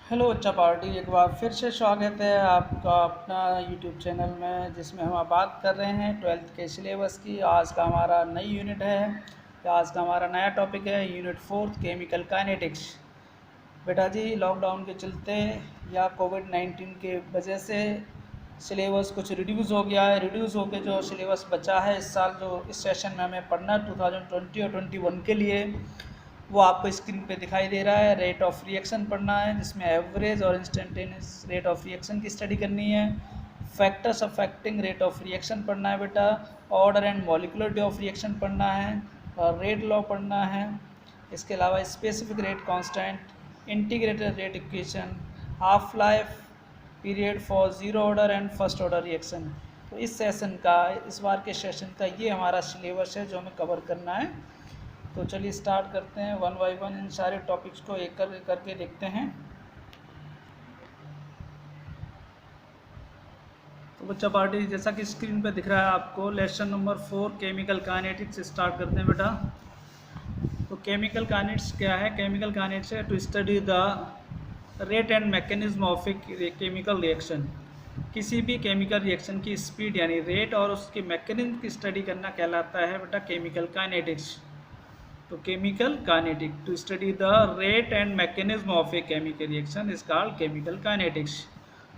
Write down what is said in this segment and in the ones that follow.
Hello बच्चा party, एक बार फिर से स्वागत है आपका अपना यूट्यूब चैनल में, जिसमें हम बात कर रहे हैं ट्वेल्थ के सिलेबस की। आज का हमारा नई यूनिट है, आज का हमारा नया टॉपिक है यूनिट 4 केमिकल काइनेटिक्स। बेटा जी, लॉकडाउन के चलते या कोविड-19 के वजह से सिलेबस कुछ रिड्यूस हो गया है। रिड्यूस होकर जो सिलेबस बचा है इस साल, जो इस सेशन में हमें पढ़ना है 2020 और 21 के लिए, वो आपको स्क्रीन पे दिखाई दे रहा है। रेट ऑफ रिएक्शन पढ़ना है, जिसमें एवरेज और इंस्टेंटेनियस रेट ऑफ रिएक्शन की स्टडी करनी है। Factors affecting rate of reaction पढ़ना है बेटा। Order and molecularity of reaction पढ़ना है और रेट लॉ पढ़ना है। इसके अलावा specific rate constant, integrated rate equation, half life period for zero order and first order reaction. तो इस सेशन का, इस बार के सेशन का ये हमारा सिलेबस है जो हमें कवर करना है। तो चलिए स्टार्ट करते हैं, वन बाय वन इन सारे टॉपिक्स को एक करके देखते हैं। तो बच्चा पार्टी, जैसा कि स्क्रीन पे दिख रहा है आपको, lesson number 4 chemical kinetics start करते हैं बेटा। तो केमिकल काइनेटिक्स क्या है? केमिकल काइनेटिक्स है to study the rate and mechanism of a chemical reaction. किसी भी केमिकल रिएक्शन की स्पीड यानी रेट और उसके मैकेनिज्म की स्टडी करना कहलाता है बेटा केमिकल काइनेटिक्स। तो chemical kinetic to study the rate and mechanism of a chemical reaction is called chemical kinetics.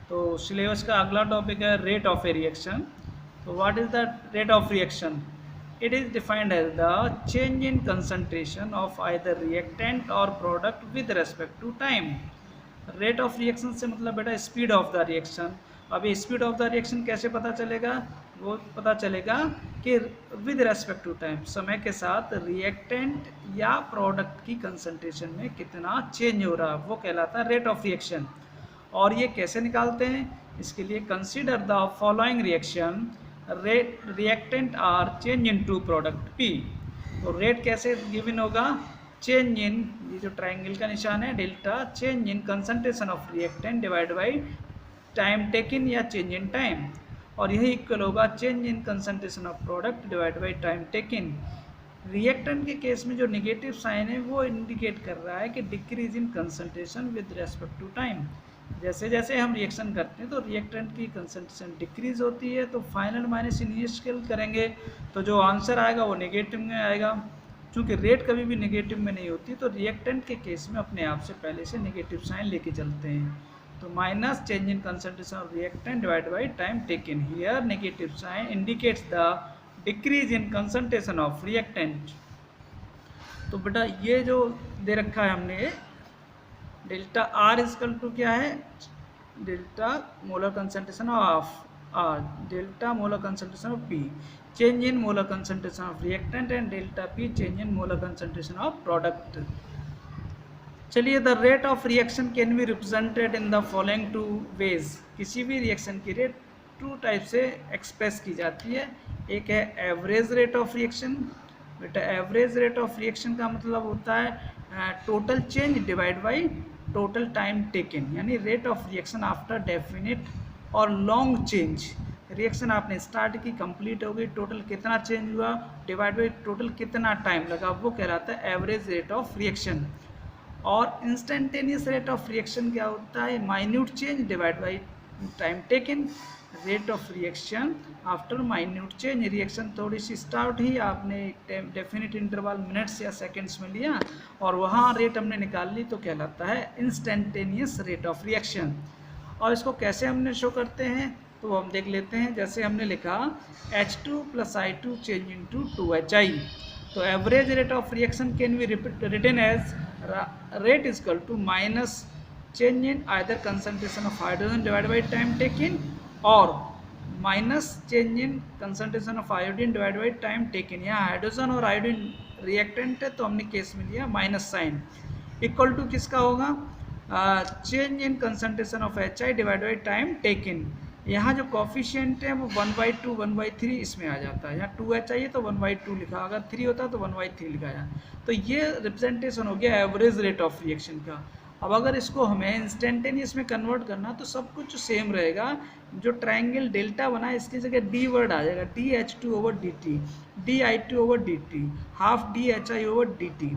तो सिलेबस का अगला टॉपिक है रेट ऑफ ए रिएक्शन। तो what is the rate of reaction? It is defined as the change in concentration of either reactant और product with respect to time. Rate of reaction से मतलब बेटा speed of the reaction. अभी speed of the reaction कैसे पता चलेगा? वो पता चलेगा कि विद रेस्पेक्ट टू टाइम, समय के साथ रिएक्टेंट या प्रोडक्ट की कंसंट्रेशन में कितना चेंज हो रहा है, वो कहलाता है रेट ऑफ रिएक्शन। और ये कैसे निकालते हैं? इसके लिए consider the following reaction, rate reactant R change into product P. तो रेट कैसे गिवन होगा? चेंज इन, ये जो ट्राइंगल का निशान है delta, change in concentration of reactant divide by time taken या चेंज इन टाइम, और यही इक्वल होगा change in concentration of product divide by time taken. Reactant के केस में जो नेगेटिव साइन है वो इंडिकेट कर रहा है कि decrease in concentration with respect to time. जैसे जैसे हम रिएक्शन करते हैं तो रिएक्टेंट की कंसंट्रेशन डिक्रीज होती है, तो फाइनल माइनस इनिशियल करेंगे तो जो आंसर आएगा वो नेगेटिव में आएगा। चूँकि रेट कभी भी नेगेटिव में नहीं होती, तो रिएक्टेंट के केस में अपने आप से पहले से नेगेटिव साइन लेके चलते हैं। तो minus change in concentration of reactant divide by time taken. Here negative sign indicates the decrease in concentration of reactant. तो बेटा ये जो दे रखा है हमने, डेल्टा आर इजकल टू क्या है? Delta molar concentration of R, delta molar concentration of P, change in molar concentration of reactant, and delta P change in molar concentration of product. चलिए, the rate of reaction can be represented in the following two ways. किसी भी reaction की rate two type से express की जाती है। एक है एवरेज रेट ऑफ रिएक्शन। बेटा एवरेज रेट ऑफ रिएक्शन का मतलब होता है total change divide by total time taken, यानी rate of reaction after definite और लॉन्ग चेंज। रिएक्शन आपने स्टार्ट की, कंप्लीट हो गई, टोटल कितना चेंज हुआ डिवाइड बाई टोटल कितना टाइम लगा, वो कहलाता है एवरेज रेट ऑफ रिएक्शन। और इंस्टेंटेनियस रेट ऑफ रिएक्शन क्या होता है? Minute change divide by time taken. Rate of reaction after minute change, reaction थोड़ी सी स्टार्ट ही, आपने डेफिनिट इंटरवल मिनट्स या सेकंड्स में लिया और वहाँ रेट हमने निकाल ली, तो कहलाता है इंस्टेंटेनियस रेट ऑफ रिएक्शन। और इसको कैसे हमने शो करते हैं तो हम देख लेते हैं। जैसे हमने लिखा H2 + I2 change into 2HI। तो average rate of reaction can be written as rate is equal to minus change in either concentration of hydrogen divided by time taken or minus change in concentration of iodine divided by time taken। यहाँ hydrogen और iodine reactant है तो हमने case में लिया minus sign. Equal to किसका होगा? Change in concentration of HI divide by time taken. यहाँ जो कॉफिशिएंट है वो 1/2 1/3 इसमें आ जाता है। यहाँ 2HI है तो 1/2 लिखा, अगर 3 होता तो 1/3 लिखा है। तो ये रिप्रेजेंटेशन हो गया एवरेज रेट ऑफ रिएक्शन का। अब अगर इसको हमें इंस्टेंटेनियस में कन्वर्ट करना तो सब कुछ सेम रहेगा। जो ट्राइंगल डेल्टा बना है इसकी जगह डी वर्ड आ जाएगा, DH2/dt, DI2/dt, हाफ DHI/dt।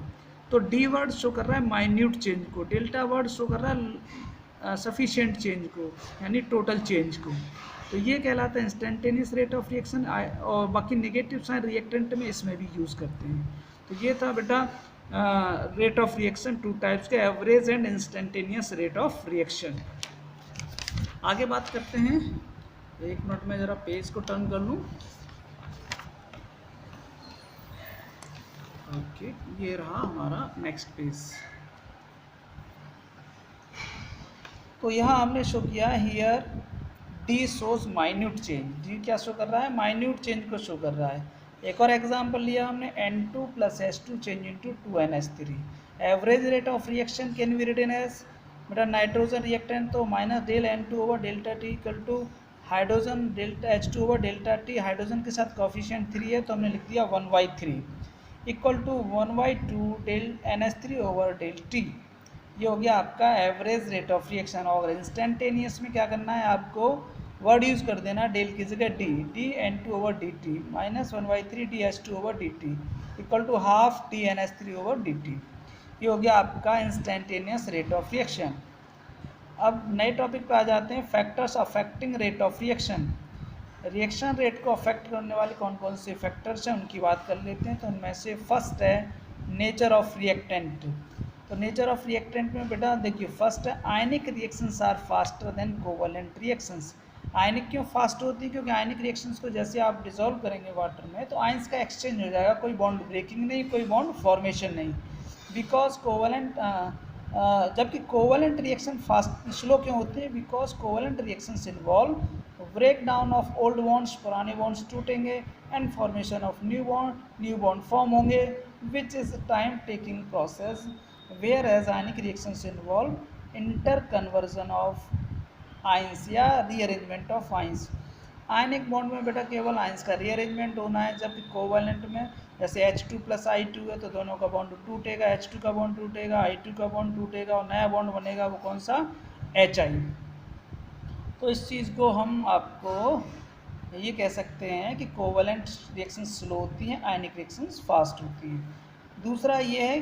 तो डी वर्ड शो कर रहा है माइन्यूट चेंज को, डेल्टा वर्ड शो कर रहा है सफिशिएंट चेंज को, यानी टोटल चेंज को। तो ये कहलाता है इंस्टेंटेनियस रेट ऑफ रिएक्शन। और बाकी नेगेटिव साइन रिएक्टेंट में इसमें भी यूज़ करते हैं। तो ये था बेटा rate of reaction, two types के, average and instantaneous rate of reaction. आगे बात करते हैं, 1 मिनट में ज़रा पेज को टर्न कर लूँ। ओके, ये रहा हमारा नेक्स्ट पेज। तो यहाँ हमने शो किया here D shows minute change. D क्या शो कर रहा है? माइन्यूट चेंज को शो कर रहा है। एक और एग्जांपल लिया हमने, N2 + H2 change into 2NH3। Average rate of reaction can be written as, बेटा नाइट्रोजन रिएक्टेंट तो -N2/ΔT equal to hydrogen H2/ΔT। Hydrogen के साथ कोफिशिएंट 3 है तो हमने लिख दिया 1/3 इक्वल टू 1/2 NH3/ΔT। ये हो गया आपका एवरेज रेट ऑफ रिएक्शन। और इंस्टेंटेनियस में क्या करना है, आपको वर्ड यूज़ कर देना डेल की जगह D, N2/dt -1/3 DH2/dt equal to ½ TNH3/dt। ये हो गया आपका इंस्टेंटेनियस रेट ऑफ रिएक्शन। अब नए टॉपिक पे आ जाते हैं, factors affecting rate of reaction. Reaction rate को अफेक्ट करने वाले कौन कौन से फैक्टर्स हैं उनकी बात कर लेते हैं। तो उनमें से फर्स्ट है नेचर ऑफ रिएक्टेंट। तो नेचर ऑफ रिएक्टेंट में बेटा देखिए, फर्स्ट है ionic reactions are faster than covalent reactions. Ionic क्यों फास्ट होती है? क्योंकि आयनिक रिएक्शंस को जैसे आप डिसॉल्व करेंगे वाटर में तो आयंस का एक्सचेंज हो जाएगा, कोई बॉन्ड ब्रेकिंग नहीं, कोई बॉन्ड फॉर्मेशन नहीं। बिकॉज कोवलेंट जबकि कोवलेंट रिएक्शन फास्ट स्लो क्यों होते हैं? Because covalent reactions involve break down of old bonds, पुराने बॉन्ड्स टूटेंगे, and formation of new bond form होंगे, which is time taking process. whereas ionic reactions involve interconversion of ions या rearrangement of ions. Ionic bond में बेटा केवल ions का rearrangement होना है, जबकि कोवलेंट में जैसे H2 + I2 है तो दोनों का बॉन्ड टूटेगा, H2 का बॉन्ड टूटेगा, I2 का बॉन्ड टूटेगा और नया बॉन्ड बनेगा, वो कौन सा? HI। तो इस चीज़ को हम आपको ये कह सकते हैं कि कोवलेंट रिएक्शन स्लो होती हैं, आयनिक रिएक्शंस फास्ट होती हैं। दूसरा ये है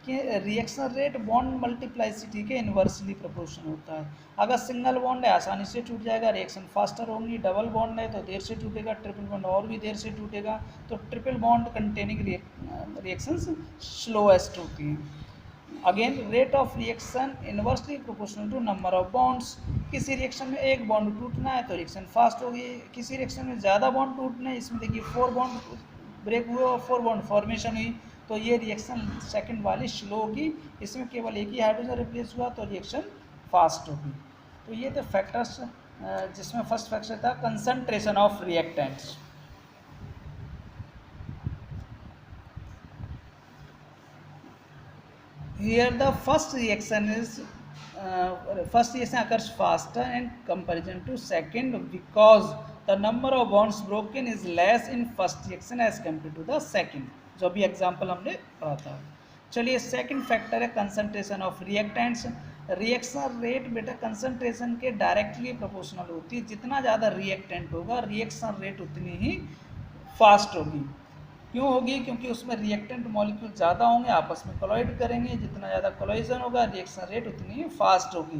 कि रिएक्शन रेट बॉन्ड मल्टीप्लाइसिटी के इन्वर्सली प्रोपोर्शनल होता है। अगर सिंगल बॉन्ड है आसानी से टूट जाएगा, रिएक्शन फास्टर होंगी। डबल बॉन्ड है तो देर से टूटेगा, ट्रिपल बॉन्ड और भी देर से टूटेगा। तो triple bond containing reactions slowest होती हैं। Again rate of reaction inversely proportional to number of bonds. किसी रिएक्शन में एक बॉन्ड टूटना है तो रिएक्शन फास्ट होगी, किसी रिएक्शन में ज़्यादा बॉन्ड टूटना है, इसमें देखिए 4 बॉन्ड ब्रेक हुए और 4 बॉन्ड फॉर्मेशन हुई, तो ये रिएक्शन सेकंड वाली स्लो होगी। इसमें केवल एक ही हाइड्रोजन रिप्लेस हुआ तो रिएक्शन फास्ट होगी। तो ये थे फैक्टर्स, जिसमें फर्स्ट फैक्टर था concentration of reactants. Here the first reaction occurs faster in comparison to second because the number of bonds broken is less in first reaction as compared to the second, जो भी example हमने पढ़ा था। चलिए second factor है concentration of reactants. Reaction rate बेटा concentration के directly proportional होती है। जितना ज़्यादा रिएक्टेंट होगा रिएक्शन रेट उतनी ही फास्ट होगी। क्यों होगी? क्योंकि उसमें रिएक्टेंट मॉलिक्यूल ज़्यादा होंगे, आपस में कोलाइड करेंगे, जितना ज़्यादा कोलाइजन होगा रिएक्शन रेट उतनी ही फास्ट होगी।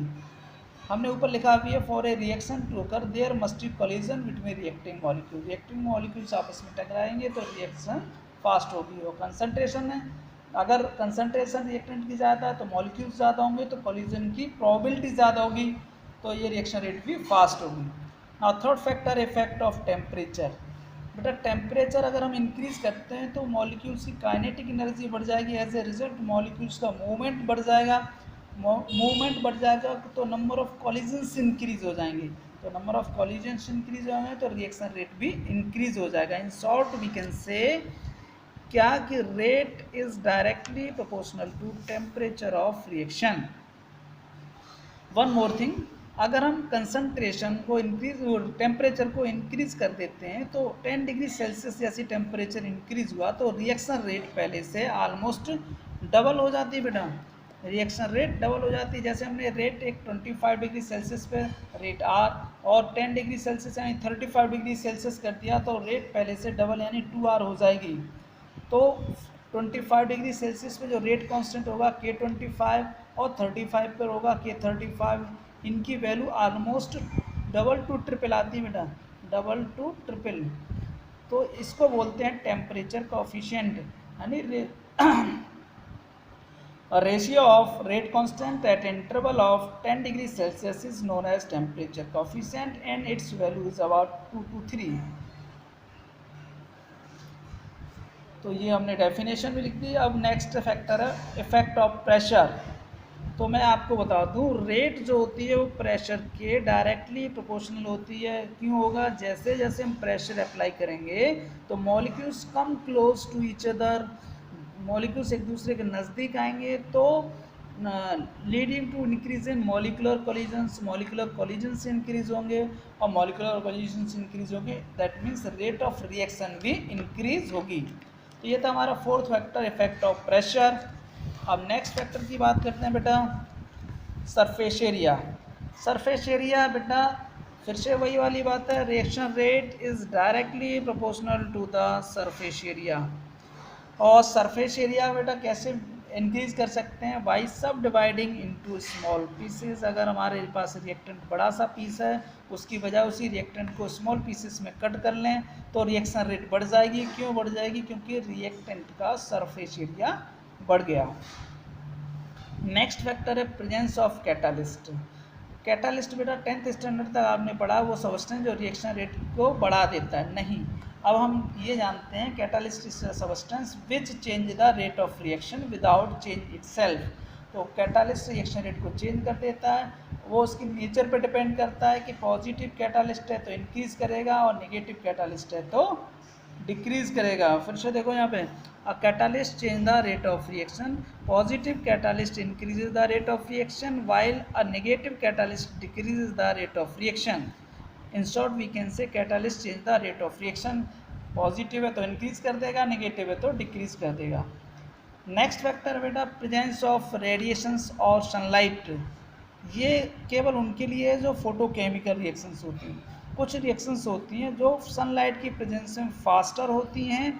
हमने ऊपर लिखा भी है for a reaction to occur there must be collision between reacting molecule. Reacting molecules आपस में टकराएंगे तो रिएक्शन फास्ट होगी। और कंसंट्रेशन है, अगर कंसंट्रेशन रिएक्टेंट की ज़्यादा है तो मॉलिक्यूल्स ज़्यादा होंगे तो कोलिजन की प्रोबेबिलिटी ज़्यादा होगी, तो ये रिएक्शन रेट भी फास्ट होगी। Now third factor effect of temperature. बेटा टेम्परेचर अगर हम इंक्रीज करते हैं तो मॉलिक्यूल्स की काइनेटिक एनर्जी बढ़ जाएगी, एज ए रिजल्ट मॉलिक्यूल्स का मूवमेंट बढ़ जाएगा। मूवमेंट बढ़ जाएगा तो नंबर ऑफ कॉलिजन्स इंक्रीज हो जाएंगे, तो नंबर ऑफ कॉलिजन्स इंक्रीज हो जाएंगे तो रिएक्शन रेट भी इंक्रीज हो जाएगा। इन शॉर्ट वी कैन से क्या कि rate is directly proportional to temperature of reaction. One more thing, अगर हम कंसंट्रेशन को इंक्रीज, टेम्परेचर को इंक्रीज कर देते हैं तो 10 डिग्री सेल्सियस जैसी टेम्परेचर इंक्रीज हुआ तो रिएक्शन रेट पहले से ऑलमोस्ट डबल हो जाती है बेटा। रिएक्शन रेट डबल हो जाती है। जैसे हमने रेट एक 25 डिग्री सेल्सियस पे रेट R और 10 डिग्री सेल्सियस यानी 35 डिग्री सेल्सियस कर दिया तो रेट पहले से डबल यानी 2R हो जाएगी। तो 25 डिग्री सेल्सियस पे जो रेट कांस्टेंट होगा K25 और 35 पर होगा K35, इनकी value almost double two triple आती है बेटा, डबल टू ट्रिपल। तो इसको बोलते हैं टेम्परेचर कोफिशिएंट, यानी ratio of rate constant at interval of 10 degree Celsius is known as temperature coefficient and its value is about 2 to 3। तो ये हमने डेफिनेशन भी लिख दी। अब नेक्स्ट फैक्टर है इफेक्ट ऑफ प्रेशर। तो मैं आपको बता दूं, रेट जो होती है वो प्रेशर के डायरेक्टली प्रोपोर्शनल होती है। क्यों होगा? जैसे जैसे हम प्रेशर अप्लाई करेंगे तो molecules come close to each other, molecules एक दूसरे के नज़दीक आएंगे तो leading to increase in molecular collisions, molecular collisions increase होंगे और मॉलिकुलर कोलिजन्स इंक्रीज होंगे, that means rate of reaction भी इंक्रीज होगी। तो ये था हमारा fourth factor, effect of pressure. अब नेक्स्ट फैक्टर की बात करते हैं बेटा, सरफेस एरिया। सरफेस एरिया बेटा फिर से वही वाली बात है, reaction rate is directly proportional to the surface area. और सरफेस एरिया बेटा कैसे इंक्रीज कर सकते हैं? बाई सब डिवाइडिंग इनटू स्मॉल पीसेस। अगर हमारे पास रिएक्टेंट बड़ा सा पीस है, उसकी बजाय उसी रिएक्टेंट को स्मॉल पीसेस में कट कर लें तो रिएक्शन रेट बढ़ जाएगी। क्यों बढ़ जाएगी? क्योंकि रिएक्टेंट का सरफेस एरिया बढ़ गया। नेक्स्ट फैक्टर है प्रेजेंस ऑफ कैटालिस्ट। कैटालिस्ट बेटा 10th स्टैंडर्ड तक आपने पढ़ा, वो सबस्टेंस जो रिएक्शन रेट को बढ़ा देता है। नहीं, अब हम ये जानते हैं catalyst is substance which change the rate of reaction without change itself. तो कैटालिस्ट रिएक्शन रेट को चेंज कर देता है, वो उसकी नेचर पे डिपेंड करता है कि पॉजिटिव कैटालिस्ट है तो इंक्रीज करेगा और नेगेटिव कैटालिस्ट है तो डिक्रीज करेगा। फिर से देखो यहाँ पे, a catalyst change the rate of reaction, positive catalyst increases the rate of reaction while a negative catalyst decreases the rate of reaction. In short we can say catalyst change the rate of reaction, positive है तो increase कर देगा, negative है तो decrease कर देगा। Next factor बेटा presence of radiations और सनलाइट। ये केवल उनके लिए है जो फोटोकेमिकल रिएक्शंस होती हैं। कुछ रिएक्शंस होती हैं जो सनलाइट की प्रेजेंस में फास्टर होती हैं,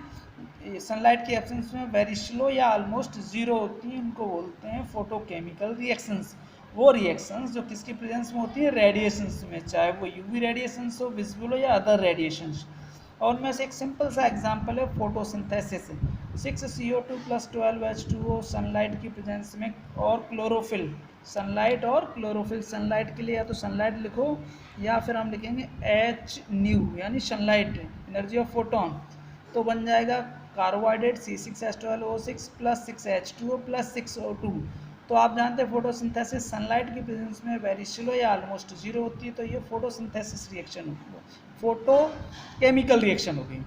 सनलाइट के एब्सेंस में वेरी स्लो या ऑलमोस्ट ज़ीरो होती हैं, उनको बोलते हैं फोटोकेमिकल रिएक्शंस। वो रिएक्शंस जो किसकी प्रेजेंस में होती है? रेडिएशंस में, चाहे वो यूवी रेडिएशंस हो, विजिबल हो या अदर रेडिएशंस। और उनमें से एक सिंपल सा एग्जांपल है फोटोसिंथेसिस। 6CO2 + 12H2O सनलाइट की प्रेजेंस में, और क्लोरोफिल, सनलाइट और क्लोरोफिल। सनलाइट के लिए या तो सनलाइट लिखो या फिर हम लिखेंगे H यानी सनलाइट, एनर्जी ऑफ फोटोन, तो बन जाएगा कार्बोहाइड्रेट C6H12O6 + 6H2O + 6O2। तो आप जानते हैं फोटोसिंथेसिस सनलाइट की प्रेजेंस में वेरी स्लो या ऑलमोस्ट जीरो होती है, तो ये फोटोसिंथेसिस रिएक्शन होगी, फोटो केमिकल रिएक्शन होगी।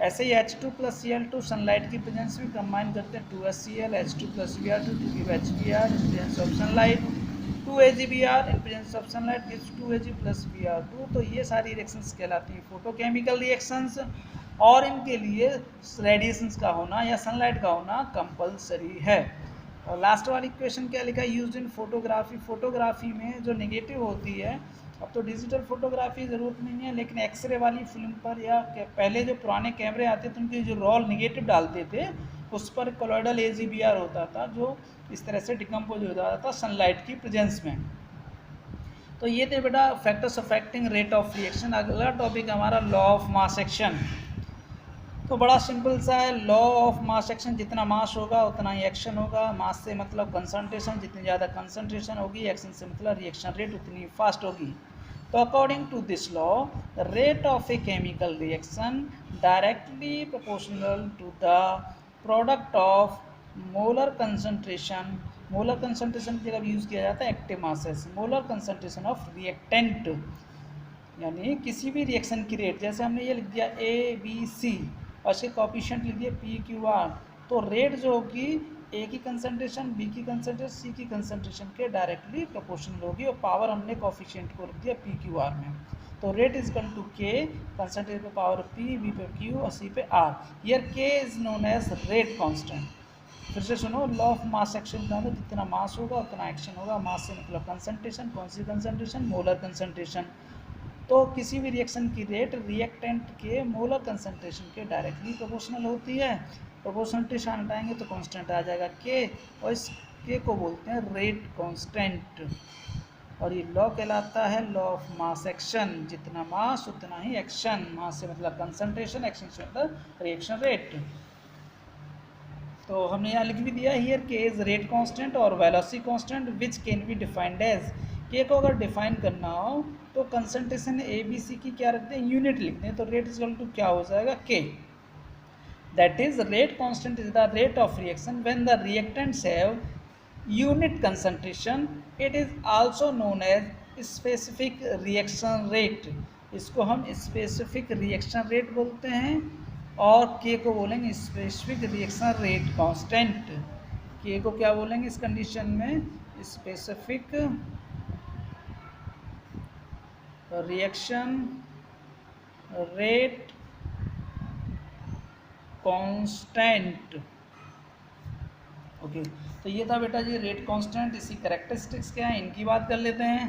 ऐसे ही H2 + Cl2 सनलाइट की प्रेजेंस में कंबाइन करते हैं 2HCl H2 + Br2 to give HBr in presence of sunlight, 2AgBr in presence of sunlight gives 2Ag + Br2। तो ये सारी रिएक्शंस कहलाती हैं फोटोकेमिकल रिएक्शंस, और इनके लिए रेडिएशंस का होना या सनलाइट का होना कंपलसरी है। और लास्ट वाली क्वेश्चन क्या लिखा है? Used in photography. फोटोग्राफी में जो नेगेटिव होती है, अब तो डिजिटल फोटोग्राफी ज़रूरत नहीं है, लेकिन एक्सरे वाली फिल्म पर या पहले जो पुराने कैमरे आते थे उनके जो रॉल नेगेटिव डालते थे उस पर कोलॉइडल AgBr होता था, जो इस तरह से डिकम्पोज हो जाता था सनलाइट की प्रेजेंस में। तो ये थे बेटा factors affecting rate of reaction. अगला टॉपिक हमारा लॉ ऑफ मास एक्शन। तो बड़ा सिंपल सा है, लॉ ऑफ मास एक्शन, जितना मास होगा उतना ही एक्शन होगा। मास से मतलब कंसंट्रेशन, जितनी ज़्यादा कंसंट्रेशन होगी, एक्शन से मतलब रिएक्शन रेट उतनी फास्ट होगी। तो according to this law, the rate of a chemical reaction directly proportional to the product of molar concentration. Molar concentration की जगह यूज़ किया जाता है active masses, molar concentration of reactant, यानी किसी भी रिएक्शन की रेट। जैसे हमने ये लिख दिया ABC और इसके कोएफिशिएंट लिख दिए PQR, तो रेट जो होगी ए की कंसंट्रेशन, बी की कंसंट्रेशन, सी की कंसंट्रेशन के डायरेक्टली प्रोपोर्शनल होगी, और पावर हमने कोएफिशिएंट को लिख दिया PQR में। तो rate is equal to K, concentration पे पावर P, B पे Q और C पे R। Here K is known as rate constant. फिर से सुनो, लॉ ऑफ मास एक्शन का मतलब जितना मास होगा उतना एक्शन होगा। मास से मतलब कंसंट्रेशन, कौन सी कंसंट्रेशन? Molar concentration. तो किसी भी रिएक्शन की रेट रिएक्टेंट के मोलर कंसंट्रेशन के डायरेक्टली प्रोपोर्शनल होती है। प्रोपोर्शनलिटी हटाएंगे तो कांस्टेंट आ जाएगा K, और इस K को बोलते हैं रेट कांस्टेंट। और ये लॉ कहलाता है लॉ ऑफ मास एक्शन। जितना मास उतना ही एक्शन। मास से मतलब कंसंट्रेशन, एक्शन से मतलब रिएक्शन रेट। तो हमने यहाँ लिख भी दिया here K is rate constant और velocity constant which can be defined as. K को अगर डिफाइन करना हो तो कंसंट्रेशन ए बी सी की क्या रखते हैं, यूनिट लिखते हैं। तो रेट इज इक्वल टू क्या हो जाएगा, K. That is rate constant is the rate of reaction when the reactants have unit concentration. It is also known as specific reaction rate. इसको हम स्पेसिफिक रिएक्शन रेट बोलते हैं और के को बोलेंगे स्पेसिफिक रिएक्शन रेट कांस्टेंट। के को क्या बोलेंगे इस कंडीशन में, specific reaction rate constant. Okay, तो ये था बेटा जी रेट कांस्टेंट। इसी कैरेक्टरिस्टिक्स क्या है इनकी बात कर लेते हैं।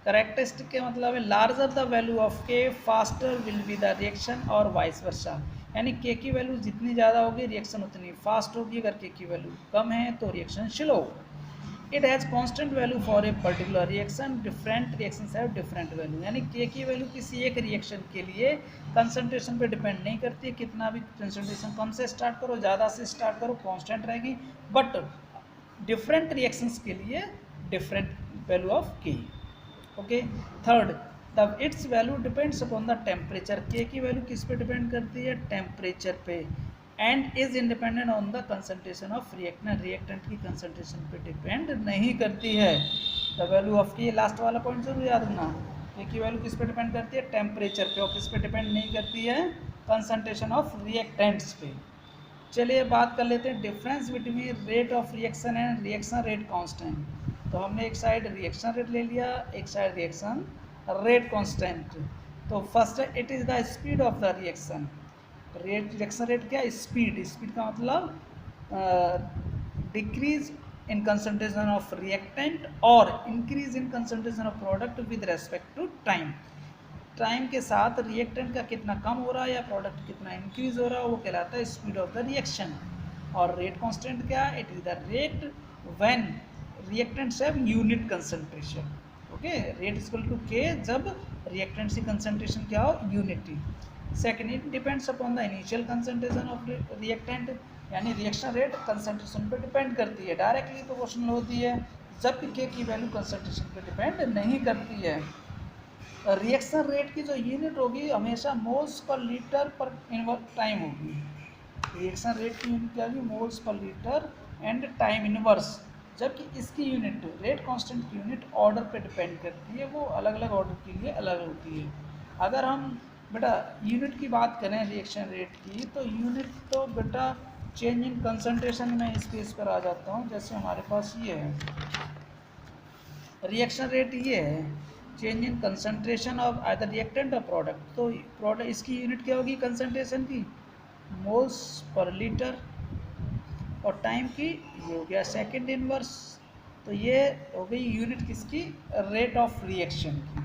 कैरेक्टरिस्टिक के मतलब है लार्जर द वैल्यू ऑफ के faster will be the reaction और वाइस वर्सा। यानी के की वैल्यू जितनी ज़्यादा होगी रिएक्शन उतनी फास्ट होगी, अगर के की वैल्यू कम है तो reaction slow. It has constant value for a particular reaction, different reactions have different value. यानी के की वैल्यू किसी एक रिएक्शन के लिए कंसंट्रेशन पे डिपेंड नहीं करती है। कितना भी कंसंट्रेशन कम से स्टार्ट करो, ज़्यादा से स्टार्ट करो, कांस्टेंट रहेगी। बट डिफरेंट रिएक्शंस के लिए डिफरेंट वैल्यू ऑफ के। ओके, थर्ड तब it's value depends upon the temperature. के की वैल्यू किस पे डिपेंड करती है, टेम्परेचर पे। And is independent on the concentration of reactant. Reactant की कंसंट्रेशन पे डिपेंड नहीं करती है। द वैल्यू ऑफ के, लास्ट वाला पॉइंट जरूर याद रखना। के की वैल्यू किस पे डिपेंड करती है, टेम्परेचर पे। और किस पे डिपेंड नहीं करती है, कंसंट्रेशन ऑफ रिएक्टेंट्स पे। चलिए बात कर लेते हैं difference between rate of reaction and reaction rate constant. तो हमने एक साइड रिएक्शन रेट ले लिया, एक साइड रिएक्शन रेट कांस्टेंट। तो फर्स्ट है it is the speed of the reaction. Reaction rate क्या, स्पीड। स्पीड का मतलब decrease in concentration of reactant और increase in concentration of product with respect to time. Time के साथ reactant का कितना कम हो रहा है या प्रोडक्ट कितना इंक्रीज हो रहा है वो कहलाता है स्पीड ऑफ द रिएक्शन। और रेट कांस्टेंट क्या है, it is the rate when reactants have unit concentration. Okay, rate is equal to K जब रिएक्टेंट्स की कंसंट्रेशन क्या हो, unity. Second, it depends upon the initial concentration of reactant. यानी reaction rate concentration पर depend करती है, directly proportional होती है, जबकि के की वैल्यू कंसंट्रेशन पर डिपेंड नहीं करती है। रिएक्शन रेट की जो यूनिट होगी हमेशा मोल्स पर लीटर पर टाइम होगी। रिएक्शन रेट की यूनिट क्या होगी, moles per litre and time inverse. जबकि इसकी यूनिट रेट कांस्टेंट की यूनिट ऑर्डर पे डिपेंड करती है, वो अलग अलग ऑर्डर के लिए अलग होती है। अगर हम बेटा यूनिट की बात करें रिएक्शन रेट की, तो यूनिट तो बेटा चेंज इन कंसंट्रेशन में इस केस पर आ जाता हूँ। जैसे हमारे पास ये है रिएक्शन रेट, ये है change in concentration of either reactant और प्रोडक्ट। तो प्रोडक्ट इसकी यूनिट क्या होगी कंसंट्रेशन की, मोल्स पर लीटर, और टाइम की ये हो गया सेकंड इनवर्स। तो ये हो गई यूनिट किसकी, रेट ऑफ रिएक्शन की।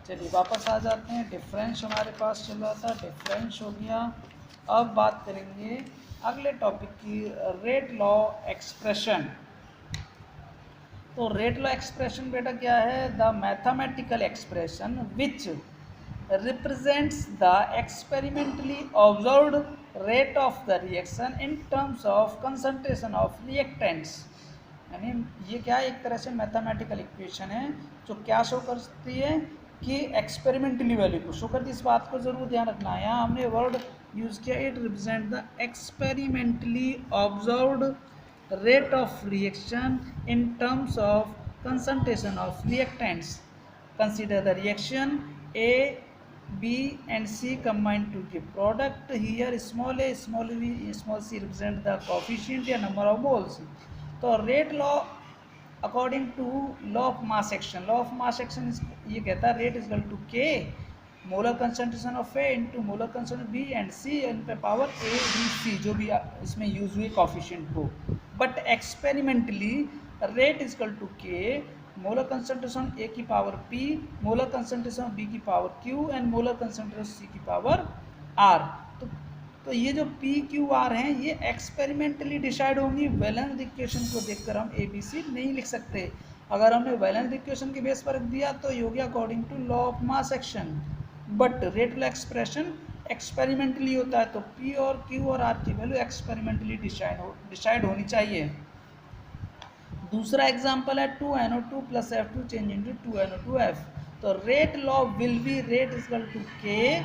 चलिए वापस आ जाते हैं, डिफरेंस हमारे पास चल रहा था, डिफरेंस हो गया। अब बात करेंगे अगले टॉपिक की, रेट लॉ एक्सप्रेशन। तो रेट लॉ एक्सप्रेशन बेटा क्या है, the mathematical expression which represents the experimentally observed rate of the reaction in terms of concentration of reactants। यानी ये क्या है, एक तरह से मैथमेटिकल इक्वेशन है जो क्या शो करती है कि एक्सपेरिमेंटली वैल्यू को शो करती है। इस बात को जरूर ध्यान रखना है, यहाँ हमने वर्ड यूज किया, it represent the experimentally observed rate of reaction in terms of concentration of reactants। Consider the reaction A, B and C combined to give product। Here small a, small b, small c represent the coefficient या number of moles। तो rate law according to law of mass action, law of mass action ये कहता है rate is equal to K molar concentration of A into molar concentration B and C in पे power A B C, जो भी इसमें use हुई coefficient को। But experimentally rate is equal to K molar concentration A की power P, molar concentration B की power Q and molar concentration C की power are. तो ये जो पी क्यू आर हैं ये एक्सपेरिमेंटली डिसाइड होंगी। वैलेंस इक्वेशन को देखकर हम ए बी सी नहीं लिख सकते। अगर हमने बैलेंस इक्वेशन के बेस पर रख दिया तो ये हो गया according to law of mass action, but rate expression experimentally होता है, तो P और Q और R की वैल्यू एक्सपेरिमेंटली डिसाइड होनी चाहिए। दूसरा एग्जांपल है 2NO2 plus F2 change into 2NO2F, तो rate law will be rate is equal to K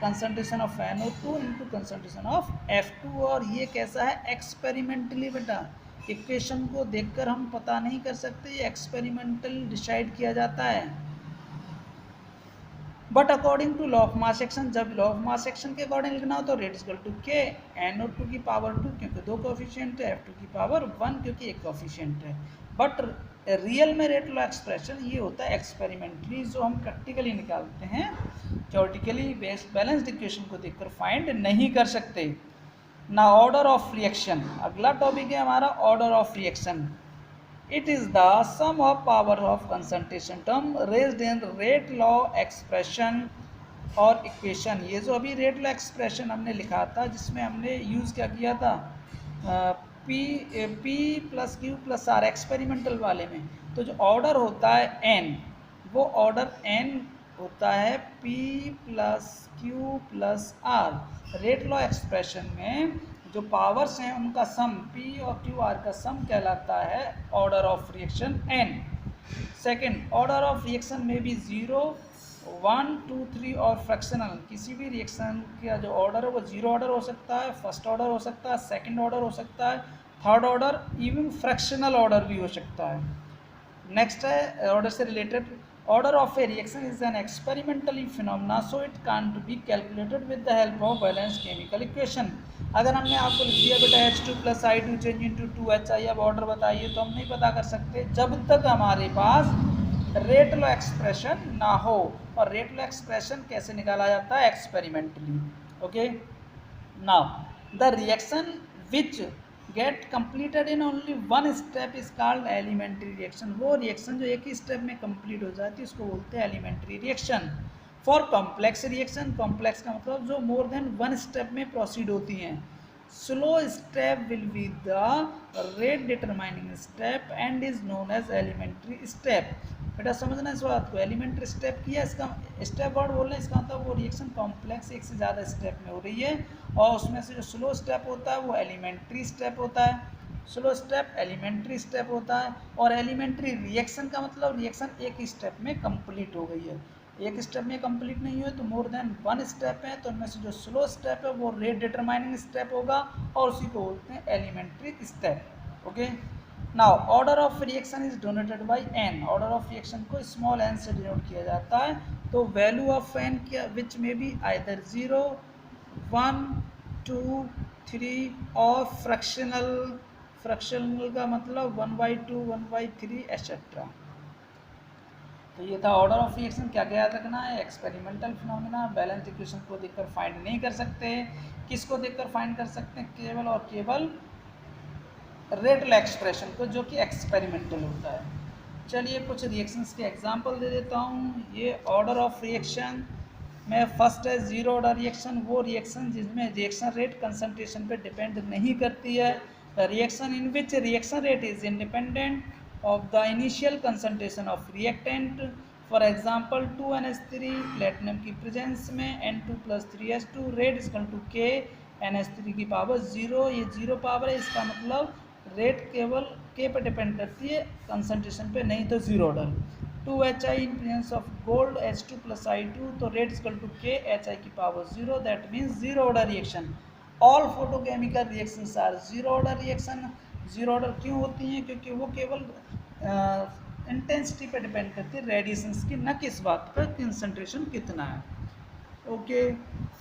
concentration of NO2 into concentration of F2, और ये कैसा है एक्सपेरिमेंटली बेटा, इक्वेशन को देखकर हम पता नहीं कर सकते, ये एक्सपेरिमेंटल डिसाइड किया जाता है। But according to law of mass action, जब लॉ ऑफ मास एक्शन के अकॉर्डिंग लिखना हो तो रेट इज इक्वल टू के NO2 की पावर 2 क्योंकि 2 कोफिशिएंट है, F2 की पावर 1 क्योंकि 1 कोफिशिएंट है। बट रियल में रेट लॉ एक्सप्रेशन ये होता है एक्सपेरिमेंटली, जो हम प्रैक्टिकली निकालते हैं, थ्योरेटिकली बैलेंस्ड इक्वेशन को देखकर फाइंड नहीं कर सकते ना। ऑर्डर ऑफ रिएक्शन, अगला टॉपिक है हमारा order of reaction. It is the sum of power of concentration term raised in rate law expression और इक्वेशन। ये जो अभी रेट लॉ एक्सप्रेशन हमने लिखा था जिसमें हमने यूज़ क्या किया था P plus Q plus R experimental वाले में, तो जो ऑर्डर होता है N, वो ऑर्डर N होता है P plus Q plus R। Rate law expression में जो पावर्स हैं उनका सम P और QR का सम कहलाता है order of reaction N। Second, order of reaction में भी 0, 1, 2, 3 और फ्रैक्शनल, किसी भी रिएक्शन का जो ऑर्डर है वो 0 ऑर्डर हो सकता है, फर्स्ट ऑर्डर हो सकता है, सेकंड ऑर्डर हो सकता है, third order, even fractional order भी हो सकता है। नेक्स्ट है ऑर्डर से related, order of a reaction is an experimentally phenomena so it can't be calculated with the help of balance chemical equation. अगर हमने आपको लिख दिया बेटा H2 plus I2 change into 2HI, अब ऑर्डर बताइए, तो हम नहीं पता कर सकते जब तक हमारे पास रेट लॉ एक्सप्रेशन ना हो। और रेट लॉ एक्सप्रेशन कैसे निकाला जाता है experimentally. Okay, now the reaction which get completed in only one step is called elementary reaction. वो रिएक्शन जो एक ही स्टेप में कंप्लीट हो जाती है उसको बोलते हैं elementary reaction. For complex reaction, complex का मतलब जो मोर देन वन स्टेप में प्रोसीड होती हैं, slow step will be the rate determining step and is known as elementary step. बेटा समझना इस बात को, एलिमेंट्री स्टेप किया, इसका स्टेप वर्ड बोल रहे हैं, इसका मतलब वो रिएक्शन कॉम्प्लेक्स एक से ज़्यादा स्टेप में हो रही है, और उसमें से जो स्लो स्टेप होता है वो एलिमेंट्री स्टेप होता है। स्लो स्टेप एलिमेंट्री स्टेप होता है, और एलिमेंट्री रिएक्शन का मतलब रिएक्शन एक ही स्टेप में कंप्लीट हो गई है। एक स्टेप में कंप्लीट नहीं हुई तो मोर देन वन स्टेप है, तो उनमें से जो स्लो स्टेप है वो रेट डिटरमाइनिंग स्टेप होगा, और उसी को बोलते हैं elementary step. Okay, now order of reaction is donated by n। Order of reaction को स्मॉल n से डिनोट किया जाता है, तो वैल्यू ऑफ n क्या विच में बी आइदर 0, 1, 2, 3 और फ्रैक्शनल का मतलब 1/2, 1/3 एटसेट्रा। तो ये था ऑर्डर ऑफ रिएक्शन। क्या क्या याद रखना है, एक्सपेरिमेंटल फिनोमेना, बैलेंस इक्वेशन को देखकर फाइंड नहीं कर सकते। किसको देखकर फाइंड कर सकते हैं, केवल और केवल रेट लॉ एक्सप्रेशन को, जो कि एक्सपेरिमेंटल होता है। चलिए कुछ रिएक्शंस के एग्जांपल दे देता हूँ। ये ऑर्डर ऑफ रिएक्शन में फर्स्ट है जीरो ऑर्डर रिएक्शन, वो रिएक्शन जिसमें रिएक्शन रेट कंसंट्रेशन पे डिपेंड नहीं करती है। Reaction in which reaction rate is independent of the initial concentration of reactant, for example 2NH3 platinum की प्रेजेंस में N2 plus 3H2, rate is equal to K NH3 की power 0। ये 0 power है, इसका मतलब रेट केवल K पर depend करती है, कंसंट्रेशन पे नहीं, तो 0 order. 2HI in presence of gold H2 plus I2, तो rate is equal to K HI की power 0, that means 0 order reaction. All photochemical reactions are 0 order reaction. 0 order क्यों होती हैं, क्योंकि वो केवल इंटेंसिटी पे डिपेंड करती है, रेडिएशंस की, न कि इस बात पर कंसंट्रेशन कितना है। ओके,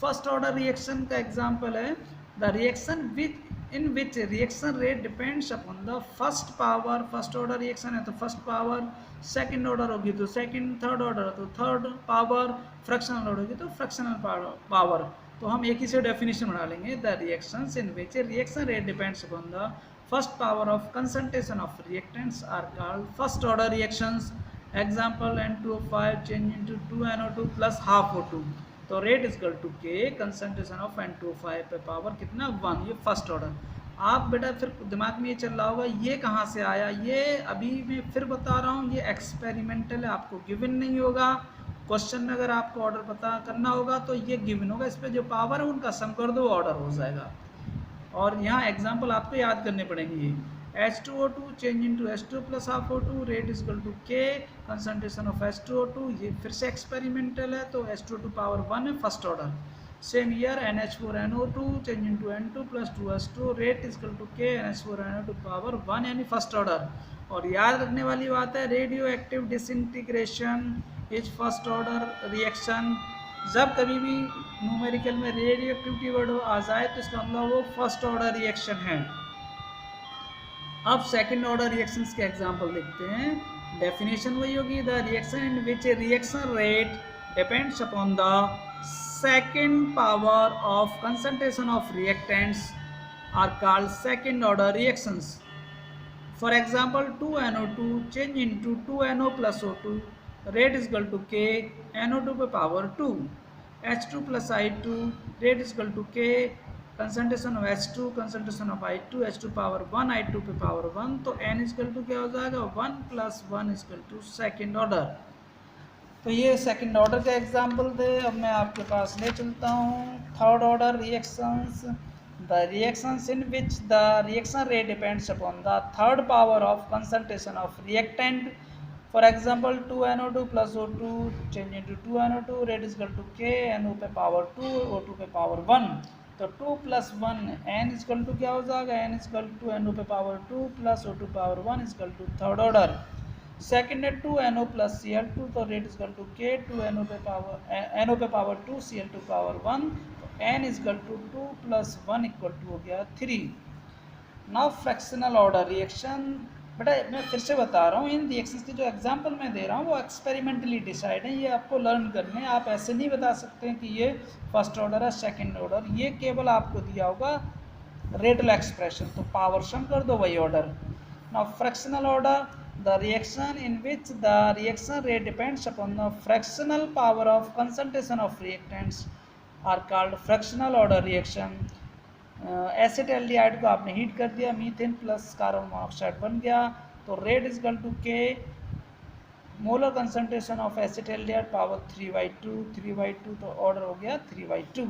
फर्स्ट ऑर्डर रिएक्शन का एग्जांपल है the reaction which in which reaction rate depends upon the first power. First order reaction है तो फर्स्ट पावर, सेकंड ऑर्डर होगी तो सेकंड, थर्ड ऑर्डर तो थर्ड पावर, फ्रैक्शनल ऑर्डर होगी तो fractional power. तो हम एक ही से डेफिनेशन बना लेंगे, the reactions in which reaction rate depends upon the first power of concentration of reactants are called first order reactions. Example N2O5 change into 2NO2 plus half O2, तो rate is equal to K concentration of N2O5 पे power कितना 1, ये first order. आप बेटा फिर दिमाग में ये चल रहा होगा ये कहाँ से आया, ये अभी मैं फिर बता रहा हूँ, ये एक्सपेरिमेंटल है, आपको गिवन नहीं होगा। क्वेश्चन में अगर आपको ऑर्डर पता करना होगा तो ये गिवन होगा, इस पर जो पावर है उनका सम कर दो, ऑर्डर हो जाएगा। और यहाँ एग्जाम्पल आपको याद करने पड़ेंगे। H2O2 change into H2 plus half O2 rate is equal to K concentration of H2O2, ये फिर से एक्सपेरिमेंटल है तो H2O2 पावर 1 है first order. Same here NH4NO2 change into N2 plus 2H2 rate is equal to K NH4NO2 power 1 यानी first order. और याद रखने वाली बात है radio active disintegration is first order reaction. जब कभी भी न्यूमेरिकल में रेडियो एक्टिविटी वर्ड आ जाए तो इसका मतलब वो फर्स्ट ऑर्डर रिएक्शन है। अब सेकंड ऑर्डर रिएक्शंस के एग्जांपल देखते हैं। डेफिनेशन वही होगी, the reaction in which a reaction rate depends upon the second power of concentration of reactants are called second order reactions. For example 2NO2 change into 2NO plus O2 rate is equal to K NO2 पे power 2, H2 plus I2 rate is equal to K concentration of H2 concentration of I2 H2 power 1 I2 पे power 1, तो n is equal to क्या हो जाएगा 1 plus 1 is equal to second order. तो ये second order का example थे। अब मैं आपके पास ले चलता हूँ third order reactions. The reactions in which the reaction rate depends upon the third power of concentration of reactant. For example 2NO2 plus O2 change into 2NO2 rate is equal to K NO पे power 2 O2 पे power 1, तो 2 plus 1 n is equal to क्या हो जाएगा n is equal to NO पे power 2 plus O2 power 1 is equal to third order. Second है 2NO plus Cl2, तो rate is equal to K 2NO पे पावर NO पे पावर 2 Cl2 पावर 1, तो n is equal to 2 plus 1 equal to हो गया 3। Now fractional order reaction. बेटा मैं फिर से बता रहा हूँ, इन रिएक्शंस की जो एग्जांपल मैं दे रहा हूँ वो एक्सपेरिमेंटली डिसाइड है, ये आपको लर्न करने हैं। आप ऐसे नहीं बता सकते कि ये फर्स्ट ऑर्डर है सेकंड ऑर्डर, ये केवल आपको दिया होगा रेटल एक्सप्रेशन, तो पावर सम कर दो वही order. Now fractional order, the reaction in which the reaction rate depends upon the fractional power of concentration of reactants are called fractional order reaction. Acetaldehyde को आपने हीट कर दिया, मीथेन प्लस कार्बन मोनोऑक्साइड बन गया, तो rate is equal to K molar concentration of acetaldehyde power 3/2 3/2, तो order हो गया 3/2।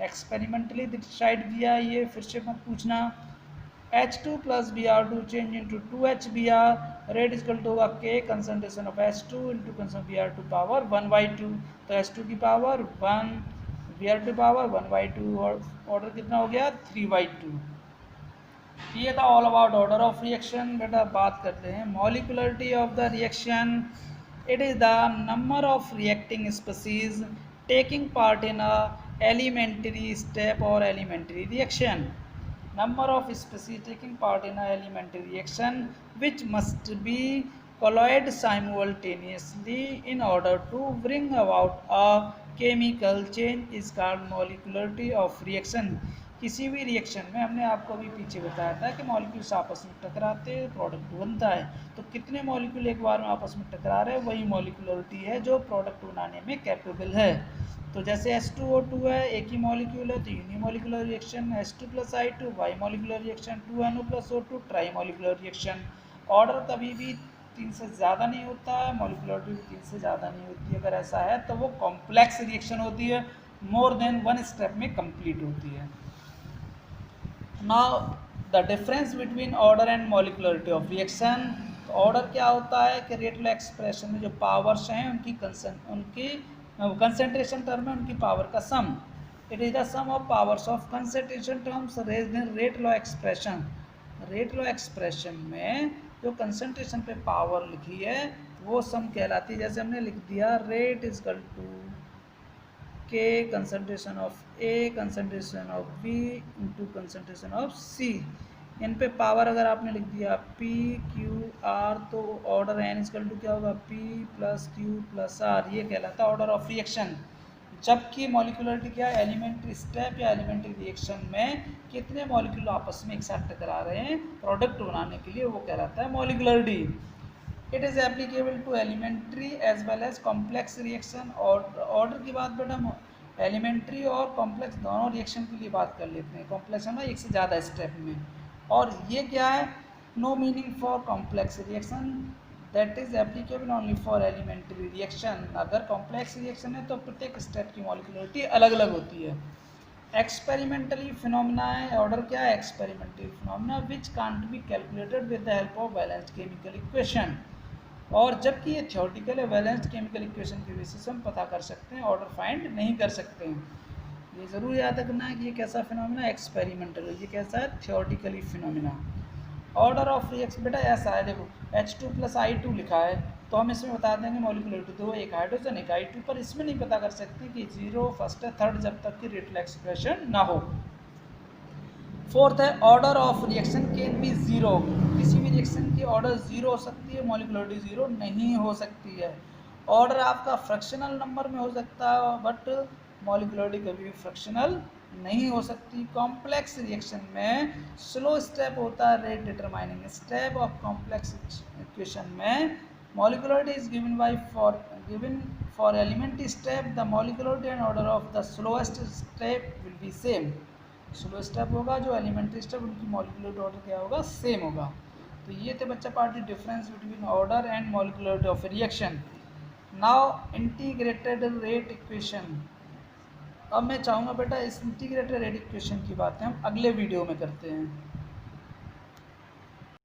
एक्सपेरिमेंटली डिसाइड किया, ये फिर से मत पूछना। H2 प्लस Br2 change into 2HBr rate is equal to होगा K कंसंट्रेशन ऑफ H2 इंटू कंसंट्रेशन Br2 पावर 1/2, तो H2 की पावर 1 Br2 पावर 1/2 और ऑर्डर कितना हो गया 3/2। ये था all about order of reaction. बेटा बात करते हैं molecularity of the reaction. It is the number of reacting species taking part in a elementary step और elementary reaction. Number of species taking part in a elementary reaction which must be colloid simultaneously in order to bring about a chemical change is called molecularity of reaction। किसी भी reaction में हमने आपको अभी पीछे बताया था कि मॉलिक्यूल्स आपस में टकराते हैं प्रोडक्ट बनता है, तो कितने मॉलिक्यूल एक बार में आपस में टकरा रहे हैं वही मॉलिक्यूलरिटी है जो प्रोडक्ट बनाने में कैपेबल है। तो जैसे H2O2 है एक ही मॉलिक्यूल है तो unimolecular reaction, H2 plus I2 by molecular reaction, 2NO plus O2 try molecular reaction. Order कभी भी 3 से ज़्यादा नहीं होता है, मॉलिक्यूलरिटी भी 3 से ज़्यादा नहीं होती है। अगर ऐसा है तो वो कॉम्प्लेक्स रिएक्शन होती है, मोर देन वन स्टेप में कंप्लीट होती है। Now the difference between order and molecularity of reaction. तो ऑर्डर क्या होता है कि रेटल एक्सप्रेशन में जो पावर्स हैं उनकी कंसंट्रेशन टर्म में उनकी पावर का sum. It is the sum of powers of concentration terms raise then rate law expression. Rate law expression में जो कंसंट्रेशन पे पावर लिखी है वो सम कहलाती है। जैसे हमने लिख दिया rate is equal to K concentration of A concentration of B into concentration of C। इन पे पावर अगर आपने लिख दिया P Q R तो order n is equal to क्या होगा P plus Q plus R, ये कहलाता है ऑर्डर ऑफ रिएक्शन। जबकि मॉलिक्यूलरिटी क्या है, एलिमेंट्री स्टेप या एलिमेंट्री रिएक्शन में कितने मॉलिक्यूल आपस में एक साथ टकरा रहे हैं प्रोडक्ट बनाने के लिए, वो कहलाता है molecularity. It is applicable to elementary as well as complex reaction. और ऑर्डर की बात बेटा एलिमेंट्री और कॉम्प्लेक्स दोनों रिएक्शन के लिए बात कर लेते हैं। कॉम्प्लेक्स है ना एक से ज़्यादा स्टेप में, और ये क्या है, no meaning for complex reaction that is applicable only for elementary reaction. अगर कॉम्प्लेक्स रिएक्शन है तो प्रत्येक स्टेप की मॉलिक्यूलरिटी अलग अलग होती है। एक्सपेरिमेंटली फिनोमिना है, ऑर्डर क्या है, experimentally phenomena which can't be calculated with the help of balanced chemical equation. और जबकि ये थियोरटिकल है, बैलेंस्ड केमिकल इक्वेशन के बेसिस से हम पता कर सकते हैं, ऑर्डर फाइंड नहीं कर सकते हैं। ये ज़रूर याद रखना है कि ये कैसा फिनोमिना, एक्सपेरिमेंटल, ये कैसा है, theoretically phenomena. Order of reaction बेटा ऐसा है, देखो H2+I2 लिखा है तो हम इसमें बता देंगे मॉलिक्यूलरिटी दो, एक हाइड्रोजन एक I2, पर इसमें नहीं पता कर सकते कि 0 फर्स्ट है थर्ड जब तक कि रेटल एक्सप्रेशन ना हो। फोर्थ है order of reaction can B zero, किसी भी रिएक्शन की ऑर्डर जीरो हो सकती है, मॉलिक्यूलरिटी जीरो नहीं हो सकती है। ऑर्डर आपका फ्रैक्शनल नंबर में हो सकता है बट मॉलिक्यूलरिटी कभी भी फ्रैक्शनल नहीं हो सकती। कॉम्प्लेक्स रिएक्शन में स्लो स्टेप होता है rate determining step of complex equation में molecularity is given for elementary step the molecularity and order of the slowest step will be same. Slow step होगा जो एलिमेंट्री स्टेप, उनकी molecular order क्या होगा, same होगा। तो ये थे बच्चा party difference between order and molecular of reaction. Now integrated rate equation. अब मैं चाहूँगा बेटा इस इंटीग्रेटेड रेट इक्वेशन की बातें हम अगले वीडियो में करते हैं।